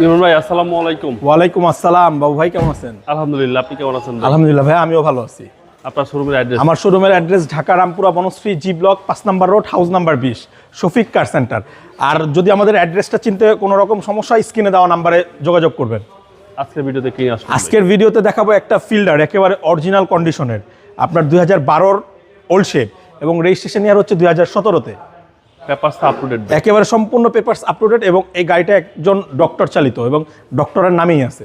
ইমরান ভাই আসসালামু আলাইকুম। ওয়ালাইকুম আসসালাম। বাবু ভাই কেমন আছেন? আলহামদুলিল্লাহ, আপনি কেমন আছেন? আলহামদুলিল্লাহ ভাই, আমিও ভালো আছি। আপনার শোরুমের অ্যাড্রেস? আমার শোরুমের address Dhaka Rampura Banasree G block 5 নম্বর road, house number 20, Shafiq car center. আর যদি আমাদের অ্যাড্রেসটা চিনতে কোনো রকম সমস্যা, স্ক্রিনে দেওয়া নাম্বারে যোগাযোগ করবেন। আজকের ভিডিওতে কি আসবে? আজকের ভিডিওতে দেখাবো একটা ফিল্ডার, একেবারে অরিজিনাল কন্ডিশনের, আপনার 2012-র ওল্ড শেপ এবং রেজিস্ট্রেশন ইয়ার হচ্ছে 2017-তে। Papers update? একেবারে সম্পূর্ণ পেপারস আপ টু ডেট এবং এই গাড়িটা একজন ডক্টর চালিত এবং ডক্টরের নামেই আছে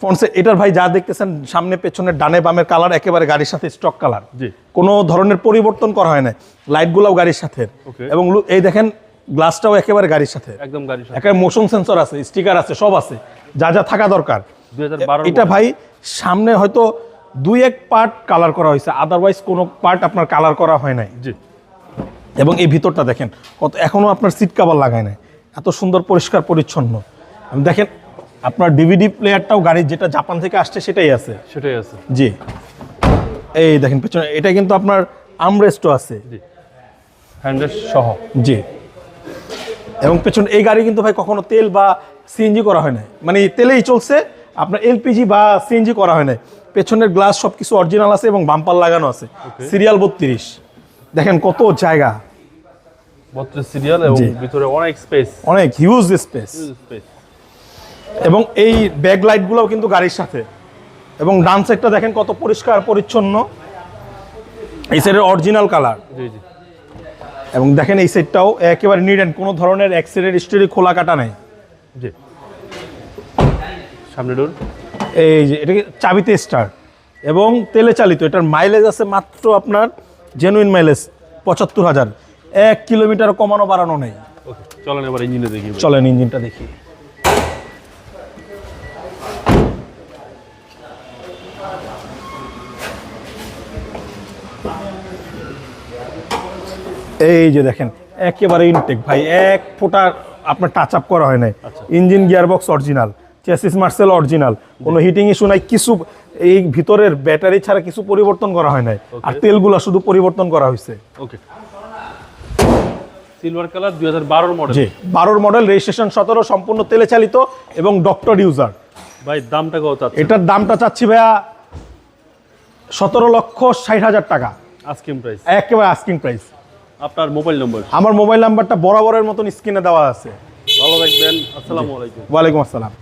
ফোনসে। এটার ভাই যা দেখতেছেন সামনে পেছনে ডানে বামের কালার একেবারে গাড়ির সাথে স্টক কালার, জি, কোনো ধরনের পরিবর্তন করা হয় না। লাইটগুলোও গাড়ির সাথে এবং এই দেখেন গ্লাসটাও একেবারে গাড়ির সাথে, একদম গাড়ির সাথে। একেবারে মোশন সেন্সর আছে, স্টিকার আছে, সব আছে, যা যা থাকা দরকার। 2012 এটা ভাই সামনে হয়তো 2-1 পার্ট কালার করা হয়েছে, আদারওয়াইজ কোনো পার্ট আপনার কালার করা হয় নাই। জি। এবং এই ভিতরটা দেখেন কত, এখনো আপনার সিট কভার লাগায় নাই, এত সুন্দর পরিষ্কার পরিচ্ছন্ন। দেখেন আপনার ডিভিডি প্লেয়ারটাও গাড়ির যেটা জাপান থেকে আসছে সেটাই আছে। সেটাই আছে, জি। এই দেখেন পেছনে এটা কিন্তু আপনার আর্মরেস্টও আছে, জি, হ্যান্ডরেস্ট সহ। জি। এবং পেছনে এই গাড়ি কিন্তু ভাই কখনো তেল বা সিএনজি করা হয় না, মানে তেলেই চলছে, আপনার এলপিজি বা সিএনজি করা হয় না। পেছনের গ্লাস সব কিছু অরিজিনাল আছে এবং বাম্পার লাগানো আছে, সিরিয়াল 32। দেখেন কত জায়গা, 32 সিরিয়াল এবং ভিতরে অনেক স্পেস, অনেক হিউজ স্পেস। এবং এই ব্যাক লাইটগুলোও কিন্তু গাড়ির সাথে। এবং ডান সাইডটা দেখেন কত পরিষ্কার পরিচ্ছন্ন, এই সাইডের অরিজিনাল কালার। জি জি। এবং দেখেন এই সাইডটাও একেবারে নিট অ্যান্ড, কোনো ধরনের অ্যাক্সিডেন্ট হিস্টরি খোলা কাটা নেই। জি। সামনে ডোর, এই যে এটা চাবিতে স্টার্ট এবং তেলে চালিত। এটার মাইলেজ আছে মাত্র আপনার জেনুইন মাইলেজ 75,000, 1 কিলোমিটার কমানো বাড়ানো নেই। ওকে, চলেন এবার ইঞ্জিনে দেখি। চলেন ইঞ্জিনটা দেখি। এই যে দেখেন একেবারে ইনটেক ভাই, এক ফোঁটা আপনার টাচ আপ করা হয় নাই। Engine gearbox original, chassis Marcel original, কোনো হিটিং ইস্যু নাই কিছু। এই ভিতরের ব্যাটারি ছাড়া কিছু পরিবর্তন করা হয় নাই, আর তেলগুলো শুধু পরিবর্তন করা হয়েছে। ওকে। Silver colour, 2012 model. জি, 12 মডেল, রেজিস্ট্রেশন 17, সম্পূর্ণ তেলে চালিত এবং ডক্টর ইউজার। ভাই দামটা কত চাচ্ছেন? এটার দামটা চাচ্ছি ভাইয়া 17,60,000 টাকা। Asking price? একেবারে আস্কিং প্রাইস। আপনার মোবাইল নম্বর? আমার মোবাইল নাম্বারটা বরাবরের মতন স্ক্রিনে দেওয়া আছে। ভালো থাকবেন, আসসালামু আলাইকুম। ওয়ালাইকুম আসসালাম।